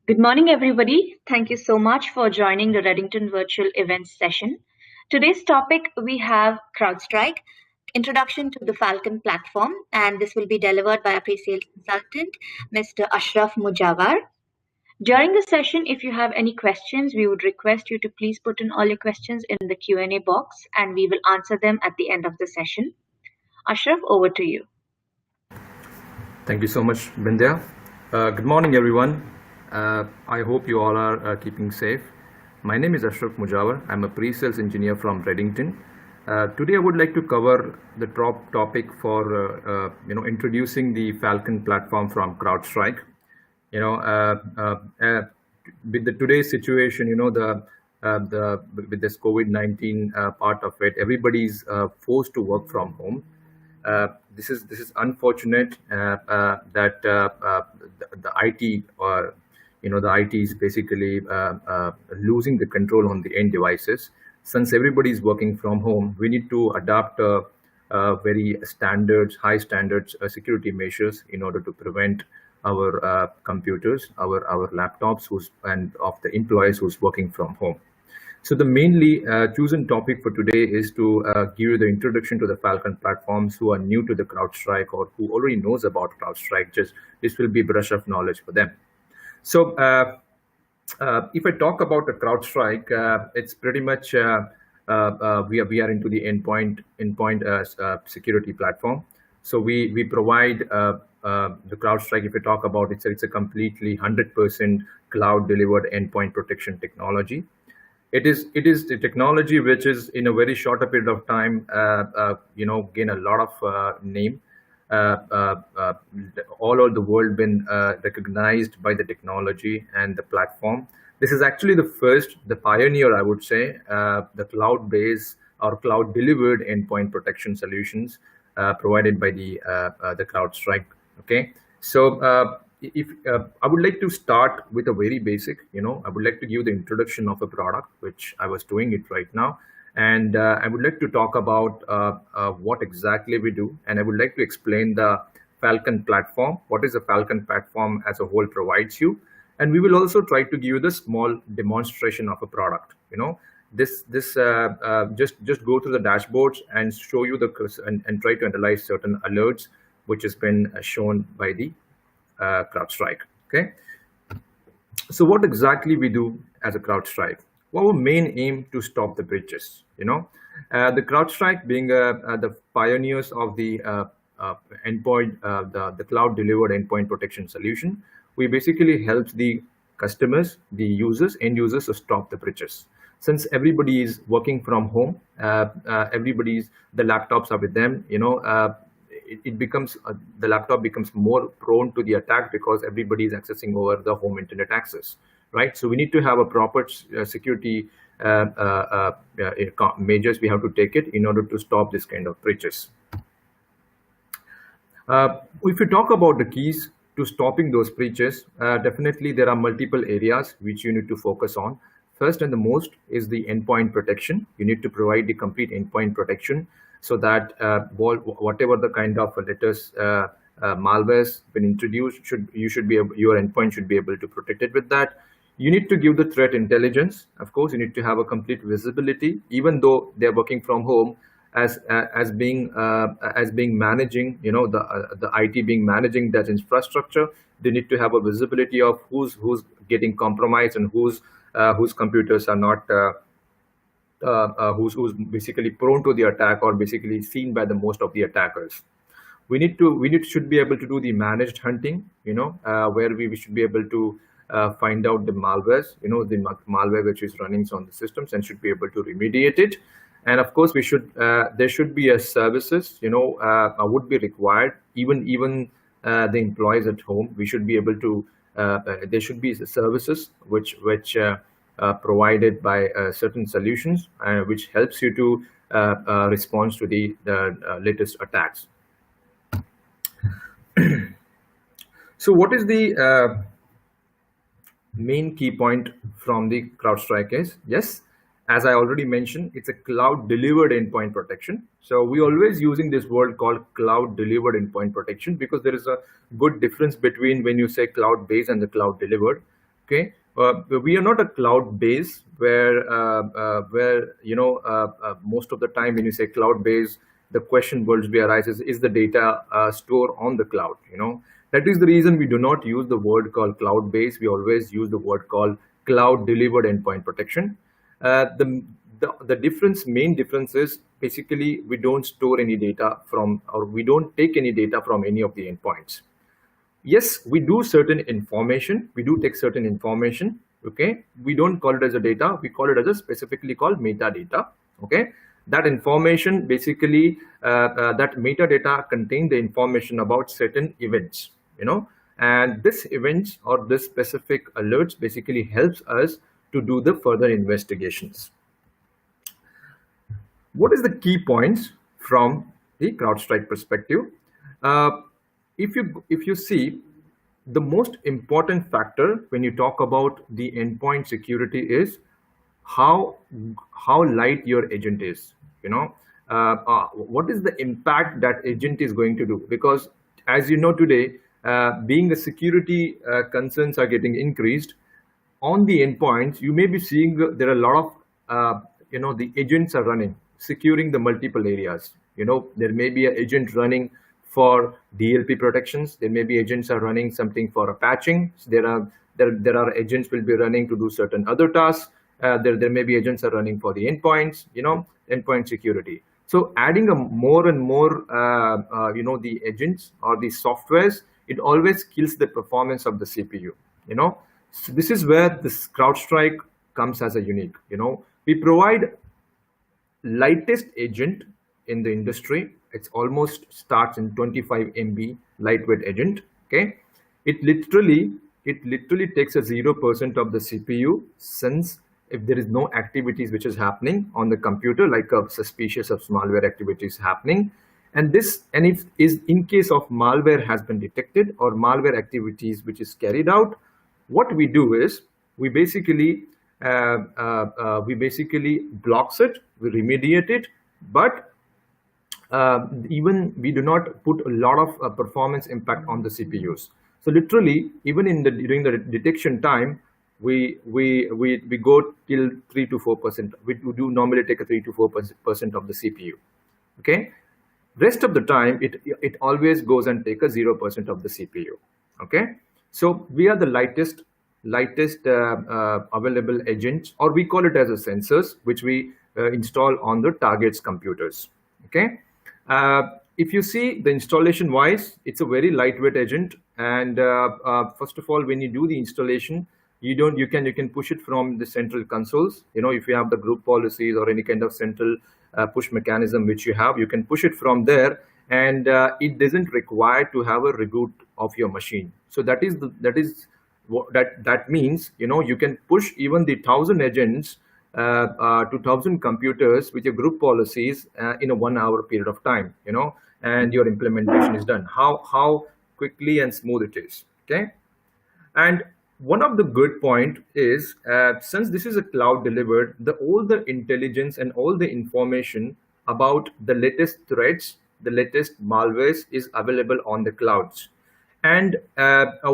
Good morning, everybody. Thank you so much for joining the Redington virtual events session. Today's topic we have CrowdStrike, Introduction to the Falcon Platform, and this will be delivered by our pre-sales consultant, Mr. Ashraf Mujawar. During the session, if you have any questions, we would request you to please put in all your questions in the Q&A box, and we will answer them at the end of the session. Ashraf, over to you. Thank you so much, Bindya. Good morning, everyone. I hope you all are keeping safe. My name is Ashraf Mujawar. I'm a pre-sales engineer from Redington. Today, I would like to cover the top topic for introducing the Falcon platform from CrowdStrike. With the today's situation, with this COVID-19 part of it, everybody's forced to work from home. This is unfortunate that the IT or the IT is basically losing the control on the end devices. Since everybody is working from home, we need to adopt very high standards security measures in order to prevent our computers, our laptops, and of the employees who's working from home. So the mainly chosen topic for today is to give you the introduction to the Falcon platforms who are new to the CrowdStrike or who already knows about CrowdStrike. This will be brush of knowledge for them. So if I talk about the CrowdStrike, it's pretty much we are into the endpoint security platform. So we provide the CrowdStrike. If you talk about it, it's a completely 100% cloud delivered endpoint protection technology. It is the technology which is in a very shorter period of time, gain a lot of name. All over the world been recognized by the technology and the platform. This is actually the pioneer, I would say, the cloud-based or cloud-delivered endpoint protection solutions provided by the CrowdStrike. Okay, so if I would like to start with a very basic, I would like to give the introduction of a product, which I was doing it right now. And I would like to talk about what exactly we do. And I would like to explain the Falcon platform, what is the Falcon platform as a whole provides you. And we will also try to give you the small demonstration of a product. Just go to the dashboards and show you and try to analyze certain alerts, which has been shown by the CrowdStrike. Okay, so what exactly we do as a CrowdStrike? Well, our main aim to stop the breaches. The CrowdStrike being the pioneers of the endpoint, the cloud delivered endpoint protection solution, we basically help the customers, the end users to stop the breaches. Since everybody is working from home, the laptops are with them. It becomes the laptop becomes more prone to the attack because everybody is accessing over the home internet access, right? So we need to have a proper security measures we have to take it in order to stop this kind of breaches. If you talk about the keys to stopping those breaches, definitely there are multiple areas which you need to focus on. First and the most is the endpoint protection. You need to provide the complete endpoint protection so that whatever the kind of latest malwares been introduced, your endpoint should be able to protect it with that. You need to give the threat intelligence. Of course, you need to have a complete visibility, even though they're working from home, as being managing, the IT being managing that infrastructure. They need to have a visibility of who's getting compromised and whose computers are not. Who's basically prone to the attack or basically seen by the most of the attackers. Should be able to do the managed hunting, where we should be able to find out the malwares, the malware which is running on the systems, and should be able to remediate it. And of course, there should be a services, would be required. Even the employees at home, we should be able to. There should be services which provided by certain solutions, which helps you to respond to the latest attacks. So what is the main key point from the CrowdStrike is? Yes, as I already mentioned, it's a cloud delivered endpoint protection. So we always using this word called cloud delivered endpoint protection because there is a good difference between when you say cloud based and the cloud delivered. Okay, we are not a cloud base where most of the time when you say cloud base, the question will be arises: is the data stored on the cloud? That is the reason we do not use the word called cloud base. We always use the word called cloud delivered endpoint protection. The main difference is basically we don't store any data from, or we don't take any data from any of the endpoints. Yes, we do certain information, we do take certain information. Okay, we don't call it as a data, we call it as a specifically called metadata. Okay, that information basically that metadata contain the information about certain events, and this events or this specific alerts basically helps us to do the further investigations. What is the key points from the CrowdStrike perspective? Uh, if you see, the most important factor when you talk about the endpoint security is how light your agent is. What is the impact that agent is going to do? Because as you know today, being the security concerns are getting increased, on the endpoints, you may be seeing there are a lot of the agents are running, securing the multiple areas. There may be an agent running for DLP protections. There may be agents are running something for a patching. There are agents will be running to do certain other tasks. There may be agents are running for the endpoints. Endpoint security. So adding a more and more the agents or the softwares, it always kills the performance of the CPU. So this is where this CrowdStrike comes as a unique. We provide lightest agent in the industry. It's almost starts in 25 MB lightweight agent. Okay, it literally takes a 0% of the CPU, since if there is no activities which is happening on the computer, like a suspicious of malware activities happening, and if is in case of malware has been detected or malware activities which is carried out, what we do is we basically blocks it, we remediate it, but even we do not put a lot of performance impact on the CPUs. So literally, even during the detection time, we go till 3 to 4%. We do normally take a 3 to 4% of the CPU. Okay, rest of the time it always goes and take a 0% of the CPU. Okay, so we are the lightest available agents, or we call it as a sensors, which we install on the target's computers. Okay, if you see the installation wise, it's a very lightweight agent, and first of all, when you do the installation, you can push it from the central consoles. If you have the group policies or any kind of central push mechanism which you have, you can push it from there, and it doesn't require to have a reboot of your machine. So that means you can push even the 1,000 agents to 1,000 computers with your group policies in a 1 hour period of time. And your implementation is done. How quickly and smooth it is. Okay, and one of the good point is, since this is a cloud delivered, all the intelligence and all the information about the latest threats, the latest malwares is available on the clouds. And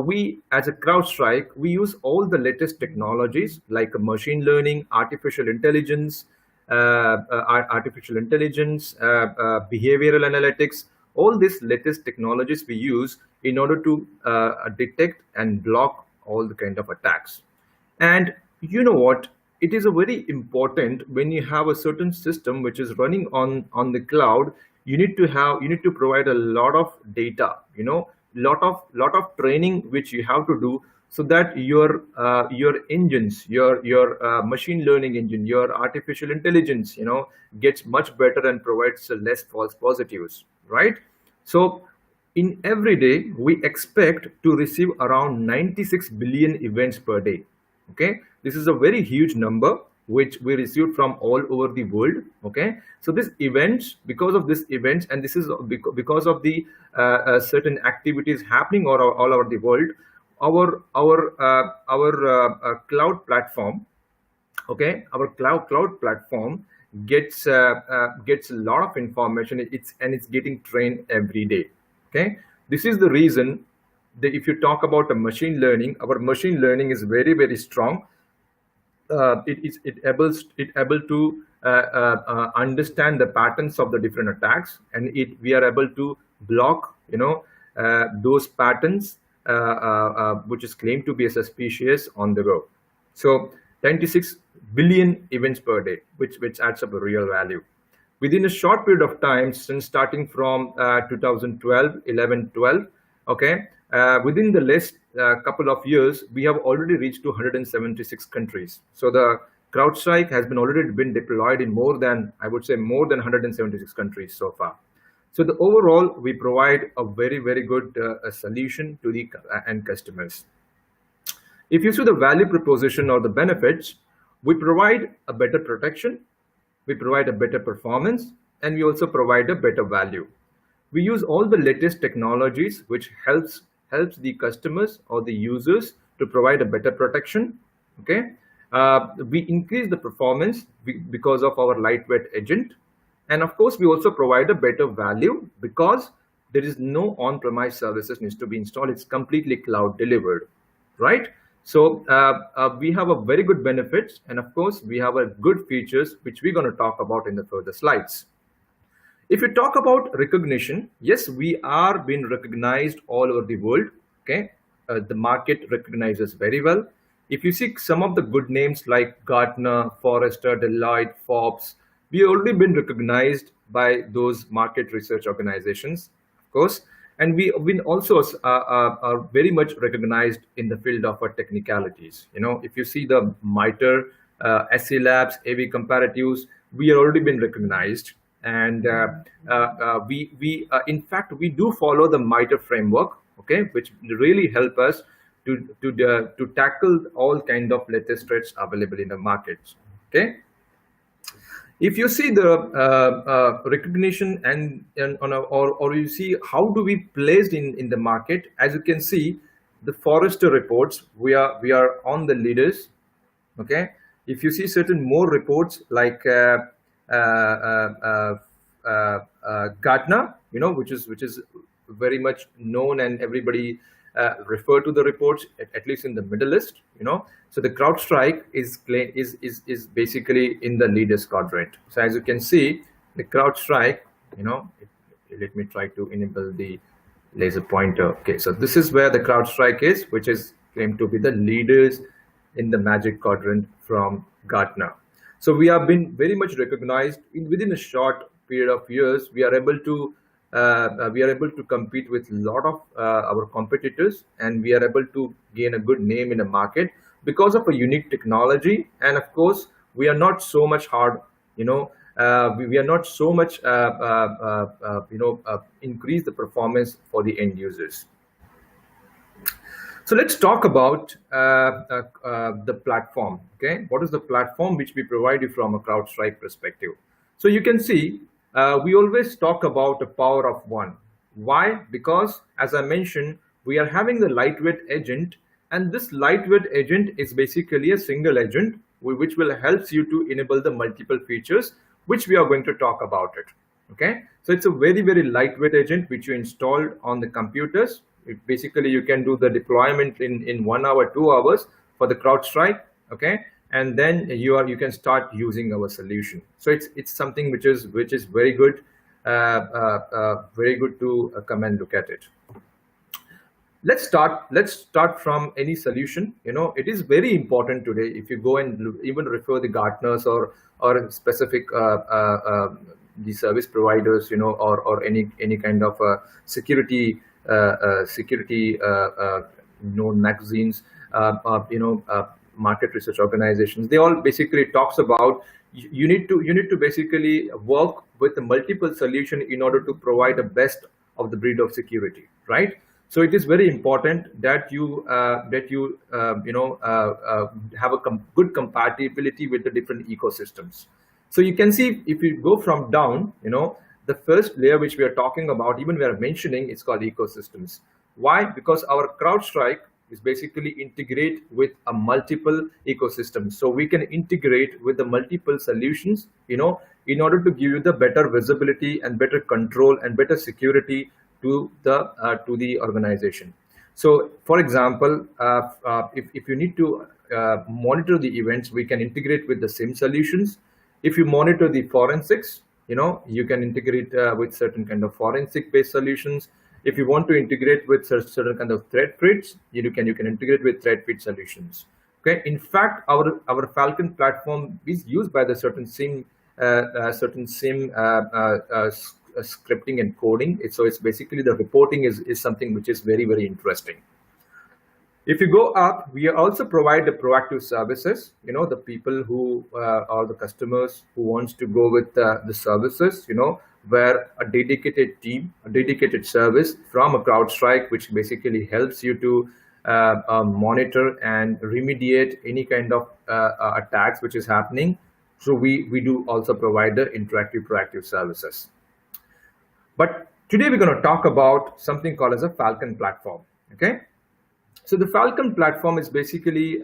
we, as a CrowdStrike, we use all the latest technologies like machine learning, artificial intelligence, behavioral analytics. All these latest technologies we use in order to detect and block all the kind of attacks. And you know what? It is a very important when you have a certain system which is running on the cloud. You need to provide a lot of data. Lot of training which you have to do, so that your engines, your machine learning engine, your artificial intelligence, gets much better and provides less false positives, right? So in every day, we expect to receive around 96 billion events per day. Okay, this is a very huge number which we received from all over the world. Okay, so this events, because of this events, and this is because of the certain activities happening all over the world, our cloud platform, okay, our cloud platform gets a lot of information. It's getting trained every day. Okay, this is the reason If you talk about a machine learning, our machine learning is very, very strong. It able to understand the patterns of the different attacks, and we are able to block those patterns which is claimed to be suspicious on the go. So 26 billion events per day, which adds up a real value within a short period of time, since starting from 2012, 11, 12. Okay, within the last couple of years, we have already reached to 176 countries. So the CrowdStrike has been already been deployed in more than, I would say, more than 176 countries so far. So the overall, we provide a very, very good solution to the end customers. If you see the value proposition or the benefits, we provide a better protection, we provide a better performance, and we also provide a better value. We use all the latest technologies which helps the customers or the users to provide a better protection. Okay, we increase the performance because of our lightweight agent, and of course we also provide a better value because there is no on-premise services needs to be installed. It's completely cloud delivered, right? So we have a very good benefits, and of course we have a good features which we're going to talk about in the further slides. If you talk about recognition, yes, we are being recognized all over the world. Okay, the market recognizes very well. If you see some of the good names like Gartner, Forrester, Deloitte, Forbes, we have already been recognized by those market research organizations, of course, and we have been also are very much recognized in the field of our technicalities. If you see the MITRE, SC Labs, AV Comparatives, we have already been recognized. And in fact, we do follow the MITRE framework, okay, which really help us to tackle all kind of latest threats available in the markets. Okay, if you see the recognition or you see how do we placed in the market, as you can see, the Forrester reports, we are on the leaders. Okay, if you see certain more reports like Gartner, which is very much known, and everybody refer to the reports, at least in the Middle East. So the CrowdStrike is basically in the leaders quadrant. So as you can see, the CrowdStrike, let me try to enable the laser pointer. Okay, so this is where the CrowdStrike is, which is claimed to be the leaders in the magic quadrant from Gartner. So we have been very much recognized within a short period of years. We are able to compete with a lot of our competitors, and we are able to gain a good name in the market because of a unique technology. And of course, we are not so much hard, we are not so much increase the performance for the end users. So let's talk about the platform. Okay, what is the platform which we provide you from a CrowdStrike perspective? So you can see we always talk about the power of one. Why? Because as I mentioned, we are having the lightweight agent, and this lightweight agent is basically a single agent which will help you to enable the multiple features which we are going to talk about it. Okay, so it's a very, very lightweight agent which you installed on the computers. Basically you can do the deployment in 1 hour, 2 hours for the CrowdStrike. Okay, and then you can start using our solution. So it's something which is very good, very good to come and look at it. Let's start from any solution. It is very important today. If you go and even refer the Gartners or specific the service providers, or any kind of security known magazines, market research organizations, they all basically talks about you need to basically work with a multiple solution in order to provide the best of the breed of security, right? So it is very important that you have a good compatibility with the different ecosystems. So you can see if you go from down, the first layer which we are talking about, even we are mentioning, it's called ecosystems. Why? Because our CrowdStrike is basically integrate with a multiple ecosystem. So we can integrate with the multiple solutions, in order to give you the better visibility and better control and better security to the organization. So, for example, if you need to monitor the events, we can integrate with the SIM solutions. If you monitor the forensics, you can integrate with certain kind of forensic based solutions. If you want to integrate with certain kind of threat feeds, you can integrate with threat feed solutions. Okay. In fact, our Falcon platform is used by the certain SIM scripting and coding. So it's basically the reporting is something which is very, very interesting. If you go up, we also provide the proactive services. The people who are the customers who wants to go with the services, where a dedicated team, a dedicated service from a CrowdStrike, which basically helps you to monitor and remediate any kind of attacks which is happening. So we do also provide the interactive proactive services. But today we're going to talk about something called as a Falcon platform. Okay. So the Falcon platform is basically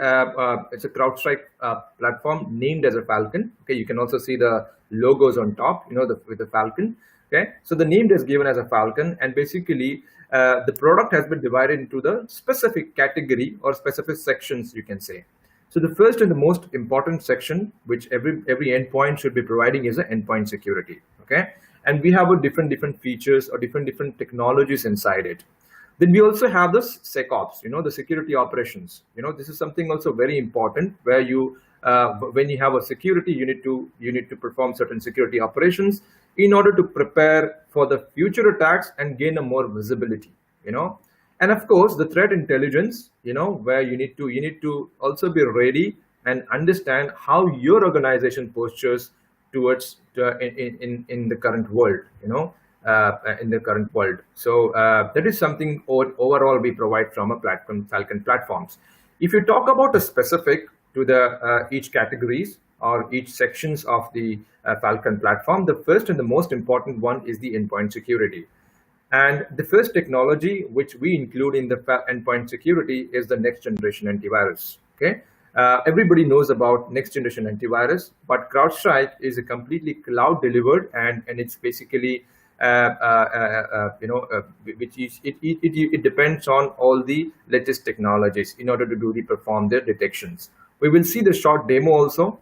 it's a CrowdStrike platform named as a Falcon. Okay, you can also see the logos on top, with the Falcon. Okay, so the name is given as a Falcon, and basically the product has been divided into the specific category or specific sections, you can say. So the first and the most important section, which every endpoint should be providing, is the endpoint security. Okay, and we have a different features or different technologies inside it. Then we also have the SecOps, the security operations. This is something also very important, where when you have a security, you need to perform certain security operations in order to prepare for the future attacks and gain a more visibility. And of course, the threat intelligence, where you need to also be ready and understand how your organization postures towards in the current world. In the current world. So that is something overall we provide from a Falcon platforms. If you talk about a specific to the each categories or each sections of the Falcon platform, the first and the most important one is the endpoint security. And the first technology which we include in the endpoint security is the next generation antivirus. Okay. Everybody knows about next generation antivirus, but CrowdStrike is a completely cloud delivered, and it's basically which is it depends on all the latest technologies in order to perform their detections. We will see the short demo also,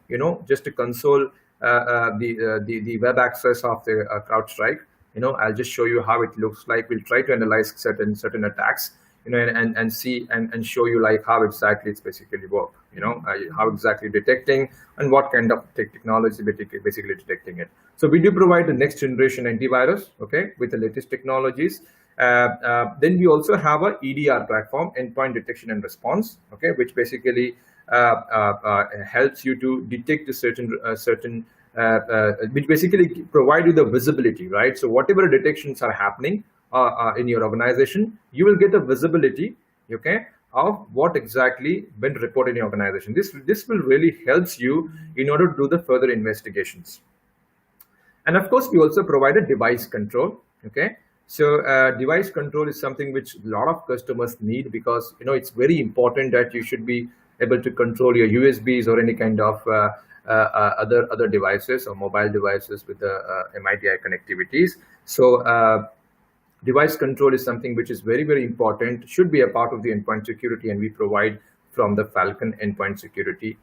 just to console the web access of the CrowdStrike. I'll just show you how it looks like. We'll try to analyze certain attacks, and see and show you like how exactly it's basically work, how exactly detecting and what kind of technology basically detecting it. So we do provide the next generation antivirus, okay, with the latest technologies. Then we also have a EDR platform, endpoint detection and response, okay, which basically helps you to detect a certain which basically provide you the visibility, right? So whatever detections are happening in your organization, you will get a visibility, okay, of what exactly been reported in your organization. This will really helps you in order to do the further investigations. And of course, we also provide a device control. Okay, so device control is something which a lot of customers need, because it's very important that you should be able to control your USBs or any kind of other devices or mobile devices with the MIDI connectivities. So device control is something which is very, very important, should be a part of the endpoint security, and we provide from the Falcon endpoint security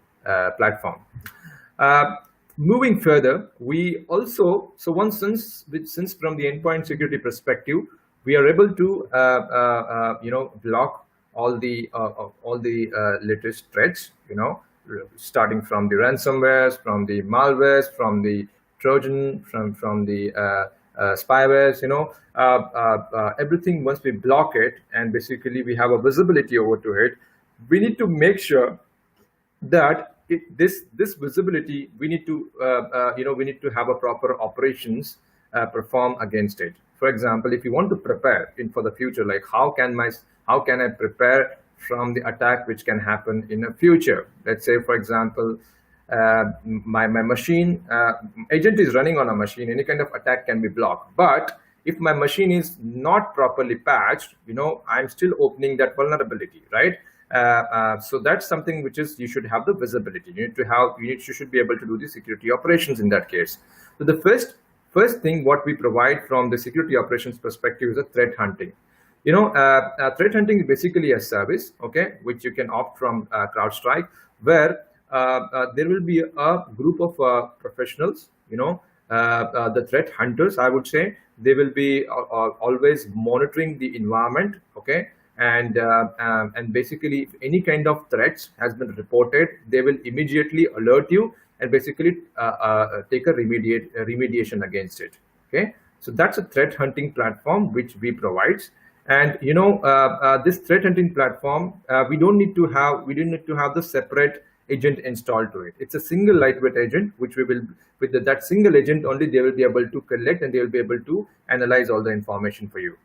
platform. Moving further, we also, since from the endpoint security perspective, we are able to block all the latest threats, starting from the ransomwares, from the malwares, from the Trojan, from the spywares, everything. Once we block it and basically we have a visibility over to it, we need to make sure that this visibility, we need to have a proper operations perform against it. For example, if you want to prepare for the future, like how can I prepare from the attack which can happen in the future? Let's say, for example, my machine agent is running on a machine, any kind of attack can be blocked. But if my machine is not properly patched, I'm still opening that vulnerability, right? So that's something which is, you should have the visibility. You should be able to do the security operations in that case. So the first thing what we provide from the security operations perspective is a threat hunting. Threat hunting is basically a service, okay, which you can opt from CrowdStrike, where there will be a group of professionals, the threat hunters, I would say. They will be always monitoring the environment, okay, and basically, if any kind of threats has been reported, they will immediately alert you and basically take a remediation against it, okay. So that's a threat hunting platform which we provides. And this threat hunting platform, we don't need to have the separate agent installed to it. It's a single lightweight agent, which we will, with that single agent only, they will be able to collect and they will be able to analyze all the information for you.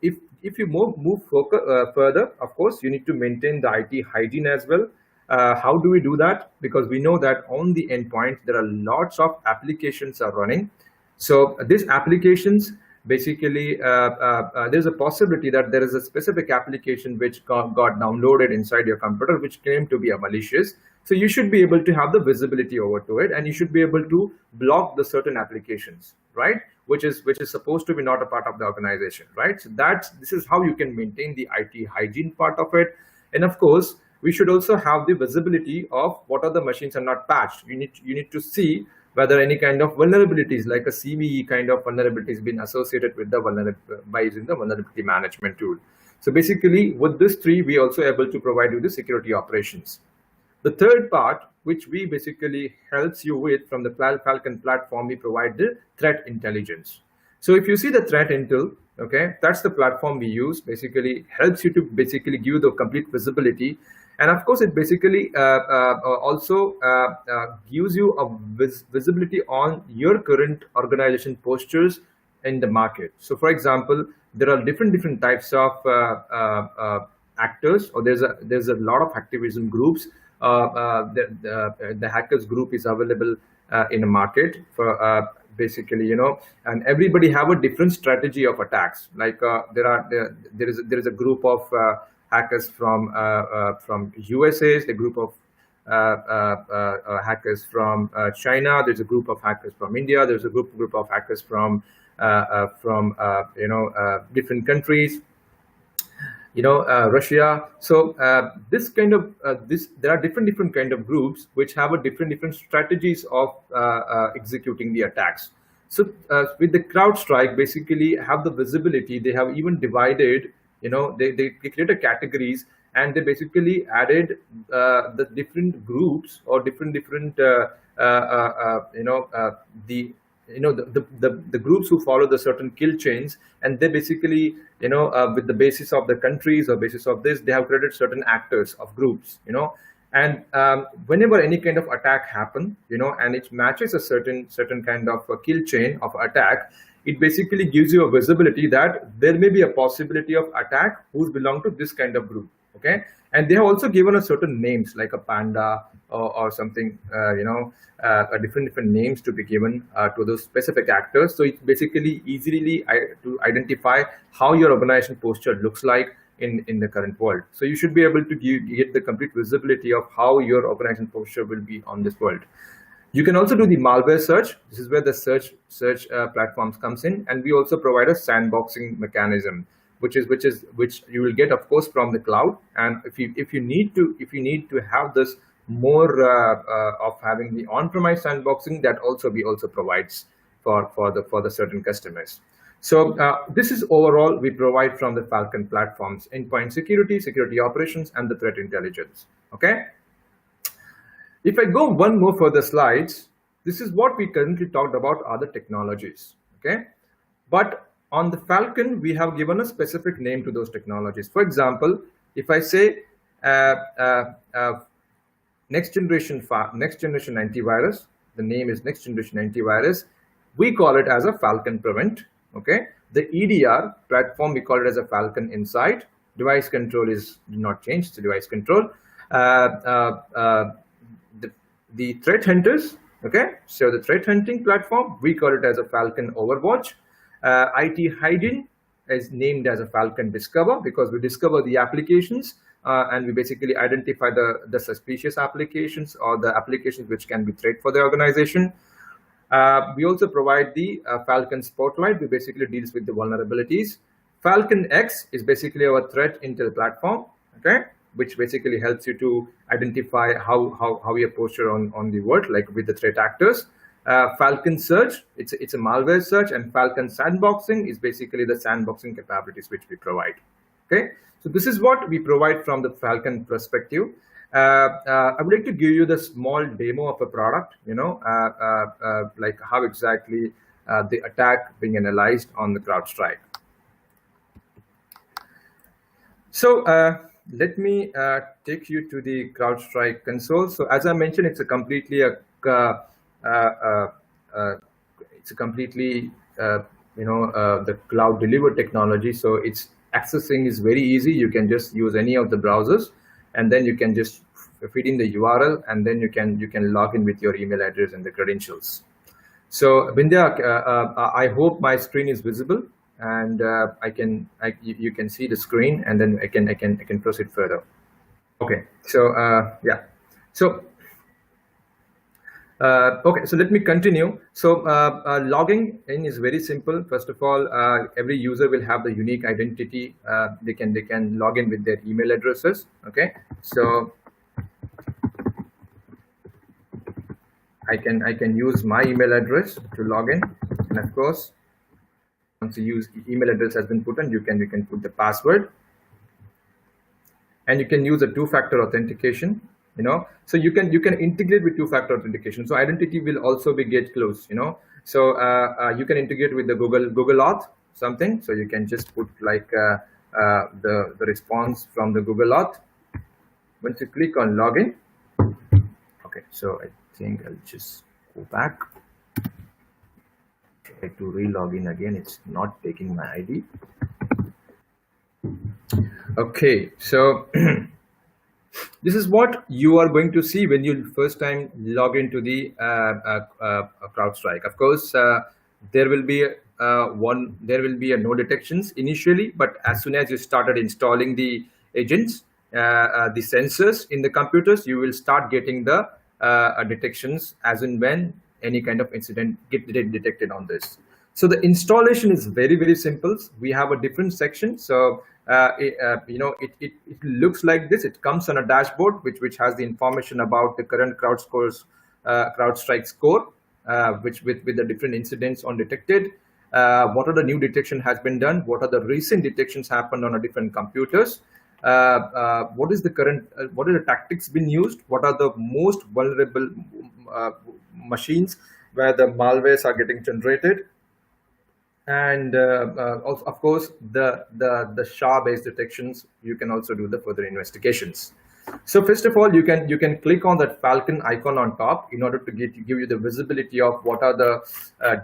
If you move further, of course, you need to maintain the IT hygiene as well. How do we do that? Because we know that on the endpoint, there are lots of applications are running. So these applications, basically, there's a possibility that there is a specific application which got downloaded inside your computer, which claimed to be a malicious. So you should be able to have the visibility over to it, and you should be able to block the certain applications, right? Which is supposed to be not a part of the organization, right? So this is how you can maintain the IT hygiene part of it. And of course, we should also have the visibility of what are the machines are not patched. You need to see whether any kind of vulnerabilities, like a CVE kind of vulnerabilities, been associated with by using the vulnerability management tool. So basically, with this three, we also able to provide you the security operations. The third part, which we basically helps you with from the Falcon platform, we provide the threat intelligence. So if you see the threat intel, okay, that's the platform we use. Basically, helps you to basically give you the complete visibility. And of course, it basically also gives you a visibility on your current organization postures in the market. So, for example, there are different types of actors, or there's a lot of activism groups. The hackers group is available in a market for basically, and everybody have a different strategy of attacks. Like there is a group of hackers from USA, a group of hackers from China. There's a group of hackers from India. There's a group of hackers from different countries. Russia. So this kind of there are different kind of groups which have a different strategies of executing the attacks. So with the CrowdStrike, basically have the visibility. They have even divided. They created categories, and they basically added the different groups or different the groups who follow the certain kill chains, and they basically with the basis of the countries or basis of this, they have created certain actors of groups, and whenever any kind of attack happen, and it matches a certain kind of a kill chain of attack, it basically gives you a visibility that there may be a possibility of attack who's belong to this kind of group, okay. And they have also given a certain names like a panda or something, different names to be given to those specific actors. So it's basically easily to identify how your organization posture looks like in the current world. So you should be able to get the complete visibility of how your organization posture will be on this world. You can also do the malware search. This is where the search platforms comes in, and we also provide a sandboxing mechanism, which you will get, of course, from the cloud. And if you need to have this more of having the on-premise sandboxing, that also provides for the certain customers. So this is overall we provide from the Falcon platforms: endpoint security operations, and the threat intelligence. Okay. If I go one more further slides, this is what we currently talked about other technologies, okay? But on the Falcon, we have given a specific name to those technologies. For example, if I say next generation antivirus, the name is next generation antivirus, we call it as a Falcon Prevent, okay? The EDR platform, we call it as a Falcon Insight. Device control did not change, it's device control. The threat hunters, okay, so the threat hunting platform, we call it as a Falcon Overwatch. IT hygiene is named as a Falcon Discover, because we discover the applications and we basically identify the suspicious applications or the applications which can be threat for the organization. We also provide the Falcon Spotlight, which basically deals with the vulnerabilities. Falcon X is basically our threat intel platform, okay, which basically helps you to identify how your posture on the world, like with the threat actors. Falcon Search, it's a malware search, and Falcon Sandboxing is basically the sandboxing capabilities which we provide. Okay, so this is what we provide from the Falcon perspective. I would like to give you the small demo of a product, like how exactly the attack being analyzed on the CrowdStrike. So let me take you to the CrowdStrike console. So as I mentioned, it's a completely the cloud delivered technology. So it's accessing is very easy. You can just use any of the browsers, and then you can just feed in the URL, and then you can log in with your email address and the credentials. So Bindya, I hope my screen is visible, and you can see the screen, and then I can proceed further. Okay, so yeah, so okay, so let me continue. So logging in is very simple. First of all, every user will have the unique identity. They can log in with their email addresses. Okay, so I can use my email address to log in, and of course, once the email address has been put in, you can put the password, and you can use a two-factor authentication. So you can integrate with two-factor authentication. So identity will also be get close. So you can integrate with the Google Auth something. So you can just put like the response from the Google Auth. Once you click on login, okay. So I think I'll just go back. Try to re-log in again. It's not taking my ID. Okay, so this is what you are going to see when you first time log into the CrowdStrike. Of course, there will be a no detections initially, but as soon as you started installing the agents, the sensors in the computers, you will start getting the detections as and when any kind of incident get detected on this. So the installation is very, very simple. We have a different section. So it looks like this. It comes on a dashboard which has the information about the current CrowdStrike score, which with the different incidents on detected. What are the new detection has been done? What are the recent detections happened on a different computers? What is the current? What are the tactics been used? What are the most vulnerable machines where the malwares are getting generated? And of course, the SHA-based detections, you can also do the further investigations. So first of all, you can click on that Falcon icon on top in order to give you the visibility of what are the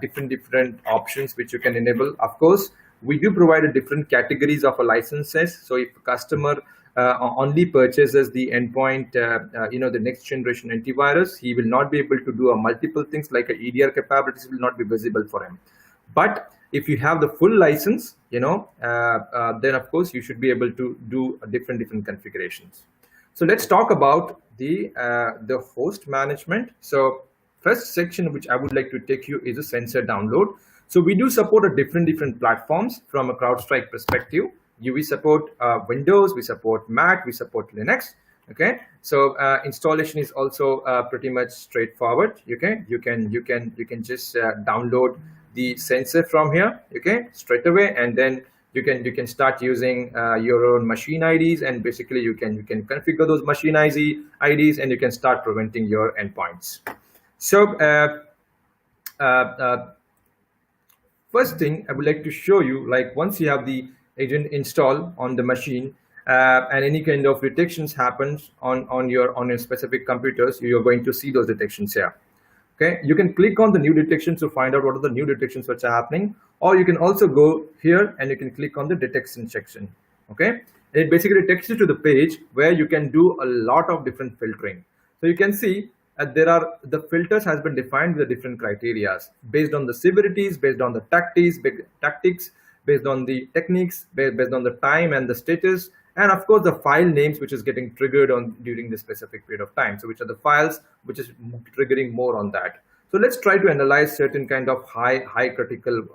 different options which you can enable. Of course, we do provide a different categories of licenses. So if a customer only purchases the endpoint, the next generation antivirus, he will not be able to do multiple things like EDR capabilities will not be visible for him. But if you have the full license, then of course you should be able to do different configurations. So let's talk about the host management. So first section which I would like to take you is a sensor download. So we do support a different platforms from a CrowdStrike perspective. We support Windows, we support Mac, we support Linux. Okay, so installation is also pretty much straightforward. Okay, you can just download the sensor from here, okay, straight away, and then you can start using your own machine IDs, and basically you can configure those machine IDs, and you can start preventing your endpoints. So first thing I would like to show you, like once you have the agent installed on the machine, and any kind of detections happens on your specific computers, you're going to see those detections here. Okay, you can click on the new detections to find out what are the new detections which are happening, or you can also go here and you can click on the detection section. Okay, and it basically takes you to the page where you can do a lot of different filtering. So you can see the filters has been defined with the different criteria based on the severities, based on the tactics, based on the techniques, based on the time and the status, and of course the file names which is getting triggered on during this specific period of time. So which are the files which is triggering more on that. So let's try to analyze certain kind of high critical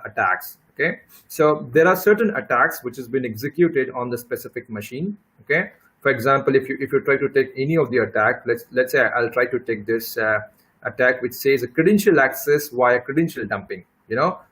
attacks. Okay, so there are certain attacks which has been executed on the specific machine. Okay, for example, if you try to take any of the attack, let's say I'll try to take this attack which says a credential access via credential dumping.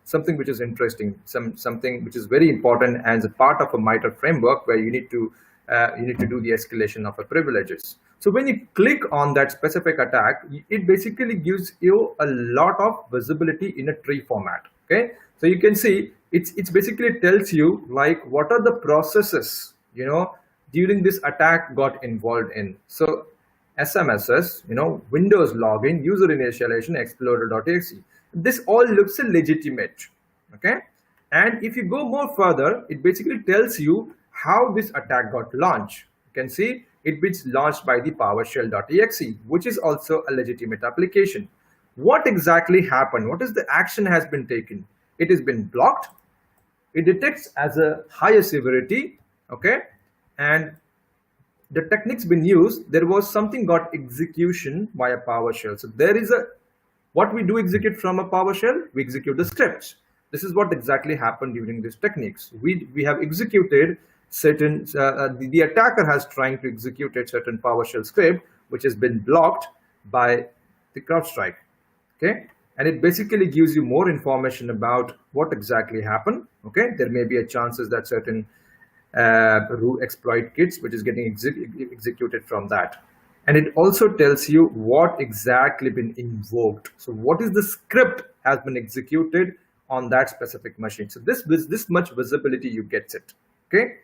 Something which is interesting, something which is very important as a part of a MITRE framework, where you need to do the escalation of a privileges. So when you click on that specific attack, it basically gives you a lot of visibility in a tree format. Okay, so you can see it's basically tells you like what are the processes during this attack got involved in. So SMSs, Windows login, user initialization, explorer.exe. This all looks legitimate. Okay, and if you go more further, it basically tells you how this attack got launched. You can see it was launched by the PowerShell.exe, which is also a legitimate application. What exactly happened? What is the action has been taken? It has been blocked. It detects as a higher severity. Okay, and the techniques been used. There was something got execution via PowerShell. So there is what we do execute from a PowerShell. We execute the scripts. This is what exactly happened during these techniques. We have executed certain, the attacker has trying to execute a certain PowerShell script, which has been blocked by the CrowdStrike. Okay, and it basically gives you more information about what exactly happened. Okay, there may be a chances that certain root exploit kits which is getting executed from that, and it also tells you what exactly been invoked. So what is the script has been executed on that specific machine. So this much visibility you get it. Okay,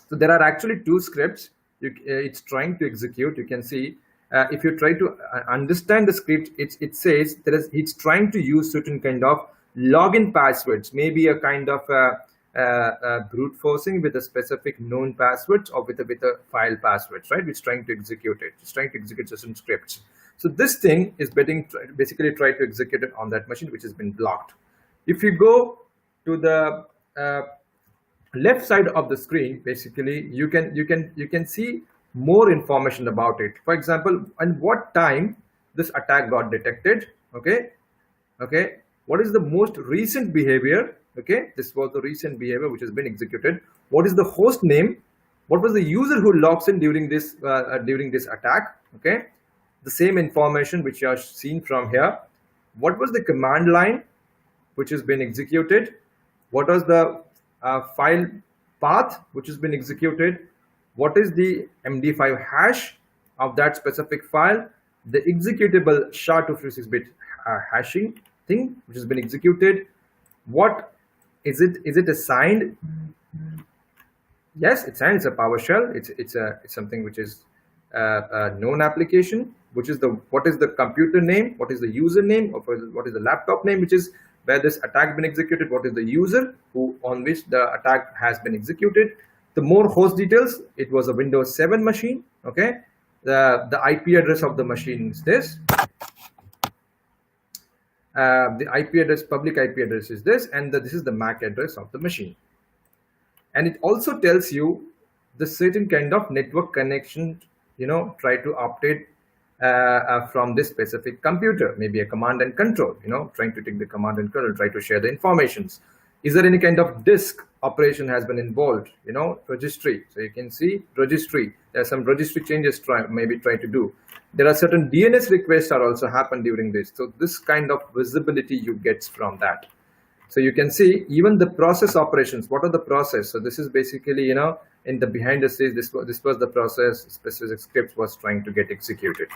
so there are actually two scripts it's trying to execute. You can see if you try to understand the script, it says it's trying to use certain kind of login passwords, maybe a kind of brute forcing with a specific known passwords or with a file passwords, right? It's trying to execute it. It's trying to execute certain scripts. So this thing is basically try to execute it on that machine which has been blocked. If you go to the left side of the screen, basically you can see more information about it. For example, and what time this attack got detected. Okay, what is the most recent behavior. Okay, this was the recent behavior which has been executed. What is the host name? What was the user who logs in during this attack? Okay, the same information which you are seen from here. What was the command line which has been executed? What was the file path which has been executed? What is the MD5 hash of that specific file? The executable SHA-256-bit hashing thing which has been executed. What is it? Is it assigned? Yes, it's signed. It's a PowerShell. It's something which is a known application. What is the computer name? What is the user name? Or what is the laptop name? Which is where this attack been executed. What is the user on which the attack has been executed? The more host details. It was a Windows 7 machine. Okay, the IP address of the machine is this. The IP address, public IP address is this, and this is the MAC address of the machine. And it also tells you the certain kind of network connection, try to update from this specific computer, maybe a command and control, trying to take the command and control, try to share the informations. Is there any kind of disk operation has been involved, registry? So you can see registry, there are some registry changes maybe try to do. There are certain DNS requests are also happen during this. So this kind of visibility you get from that. So you can see even the process operations. What are the process? So this is basically, in the behind the scenes, this was the process specific script was trying to get executed.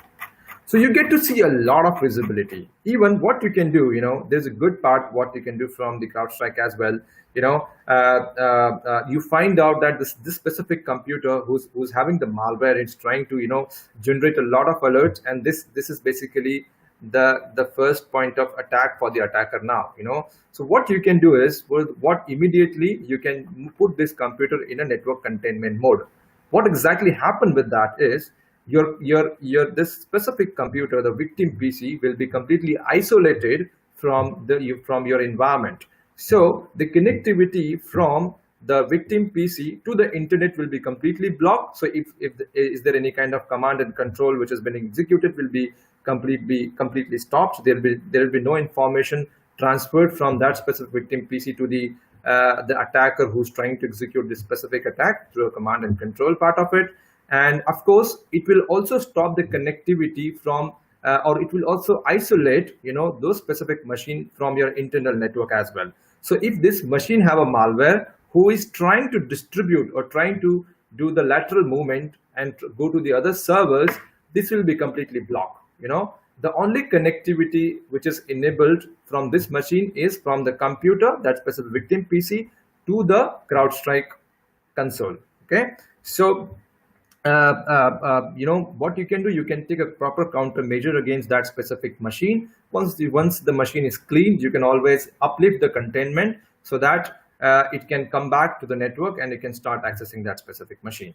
So you get to see a lot of visibility. Even what you can do, there's a good part what you can do from the CrowdStrike as well. You find out that this specific computer who's having the malware, it's trying to generate a lot of alerts, and this is basically the first point of attack for the attacker now. So what you can do is immediately you can put this computer in a network containment mode. What exactly happened with that is this specific computer, the victim PC, will be completely isolated from your environment. So the connectivity from the victim PC to the internet will be completely blocked. So is there any kind of command and control which has been executed will be completely stopped. There will be no information transferred from that specific victim PC to the the attacker who's trying to execute this specific attack through a command and control part of it. And of course, it will also stop the connectivity from, or it will also isolate, those specific machine from your internal network as well. So if this machine have a malware who is trying to distribute or trying to do the lateral movement and go to the other servers, this will be completely blocked. The only connectivity which is enabled from this machine is from the computer, that specific victim PC, to the CrowdStrike console. Okay, so what you can do, you can take a proper countermeasure against that specific machine. Once the machine is cleaned, you can always uplift the containment so that it can come back to the network and it can start accessing that specific machine.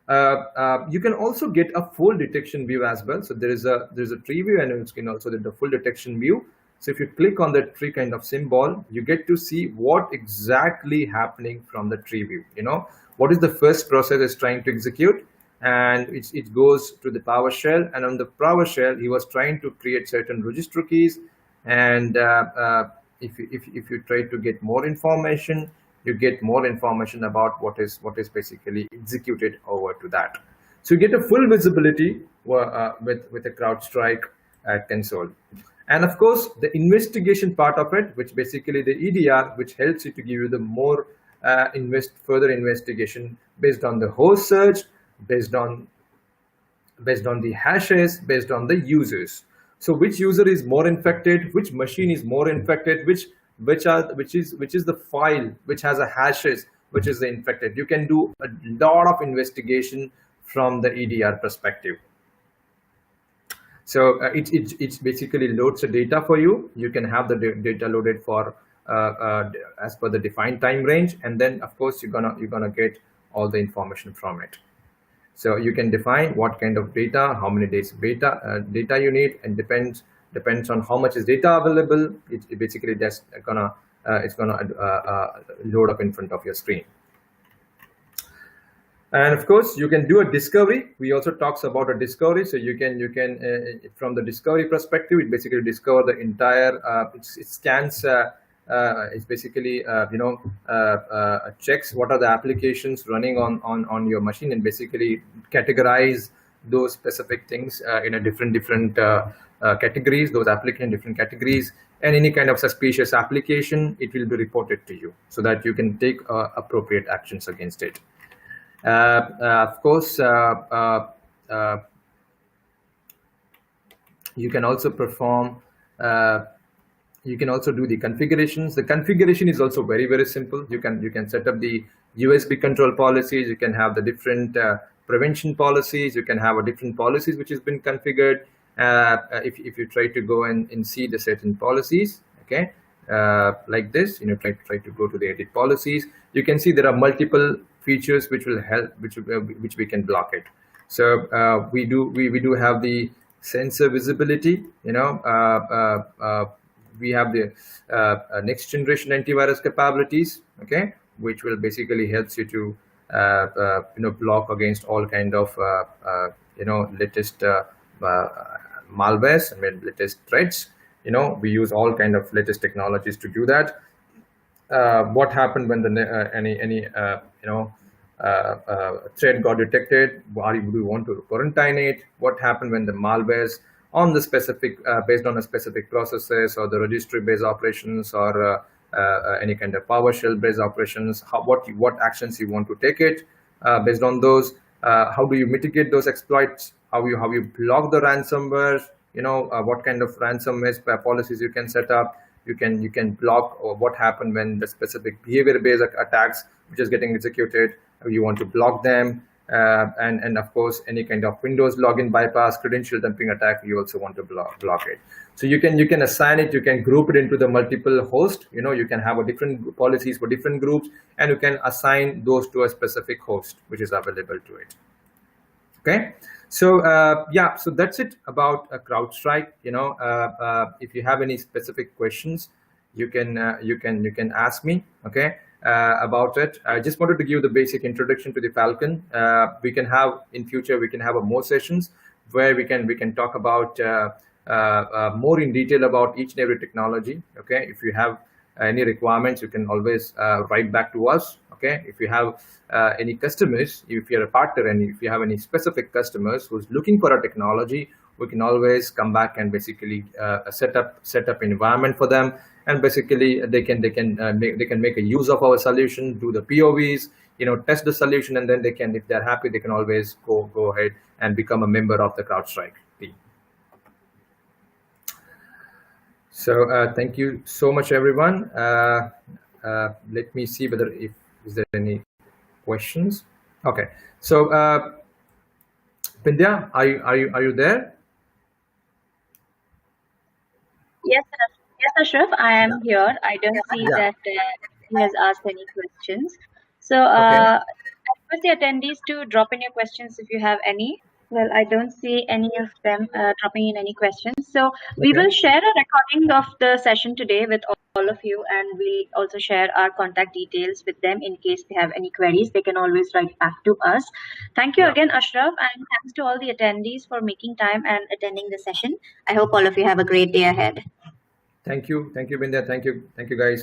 You can also get a full detection view as well. So there's a tree view, and you can also get the full detection view. So if you click on the tree kind of symbol, you get to see what exactly happening from the tree view. What is the first process is trying to execute, and it goes to the PowerShell, and on the PowerShell he was trying to create certain registry keys, and if you try to get more information, you get more information about what is basically executed over to that. So you get a full visibility with a CrowdStrike console. And of course, the investigation part of it, which basically the EDR, which helps you to give you the more further investigation based on the host search, based on the hashes, based on the users. So which user is more infected, which machine is more infected, which is the file which has a hashes which is the infected. You can do a lot of investigation from the EDR perspective. So it basically loads the data for you. You can have the data loaded for as per the defined time range, and then of course you're gonna get all the information from it. So you can define what kind of data, how many days data you need, and depends on how much is data available. It basically just gonna load up in front of your screen. And of course, you can do a discovery. We also talks about a discovery. So you can from the discovery perspective, it basically discover the entire. It scans. It's basically checks what are the applications running on your machine, and basically categorize those specific things in a different categories. Those applications different categories, and any kind of suspicious application, it will be reported to you so that you can take appropriate actions against it. Of course, you can also perform. You can also do the configurations. The configuration is also very, very simple. You can set up the USB control policies. You can have the different prevention policies. You can have a different policies which has been configured. If you try to go and see the certain policies, okay, like this, try to go to the edit policies. You can see there are multiple features which will help, which we can block it. So we do have the sensor visibility. We have the next generation antivirus capabilities, okay, which will basically helps you to block against all kind of latest malwares, latest threats. We use all kind of latest technologies to do that. What happened when any threat got detected? Do we want to quarantine it? What happened when the malwares on the specific based on a specific processes, or the registry based operations, or any kind of PowerShell based operations? What actions you want to take it based on those? How do you mitigate those exploits? How you block the ransomware? What kind of ransomware policies you can set up? You can block, or what happened when the specific behavior based attacks which is getting executed, you want to block them. And of course, any kind of Windows login bypass, credential dumping attack, you also want to block it. So you can assign it, you can group it into the multiple host. You can have a different policies for different groups, and you can assign those to a specific host which is available to it. Okay, so so that's it about CrowdStrike. If you have any specific questions, you can ask me. Okay. About it. I just wanted to give the basic introduction to the Falcon. We can have in future, we can have more sessions where we can talk about more in detail about each and every technology. Okay, if you have any requirements, you can always write back to us. Okay, if you have any customers, if you're a partner, and if you have any specific customers who's looking for a technology, we can always come back and basically set up environment for them, and basically they can make a use of our solution, do the POVs, test the solution, and then they can, if they're happy, they can always go ahead and become a member of the CrowdStrike team. So thank you so much, everyone. Let me see whether if is there any questions. Okay, so Pindya, are you there? Yes, Ashraf, I am Yeah. here. I don't see Yeah. that he has asked any questions. So, Okay. I request the attendees to drop in your questions if you have any. Well, I don't see any of them dropping in any questions. So, we Okay. will share a recording of the session today with all of you, and we'll also share our contact details with them in case they have any queries. They can always write back to us. Thank you Yeah. again, Ashraf, and thanks to all the attendees for making time and attending the session. I hope all of you have a great day ahead. Thank you, Pindya. Thank you, guys.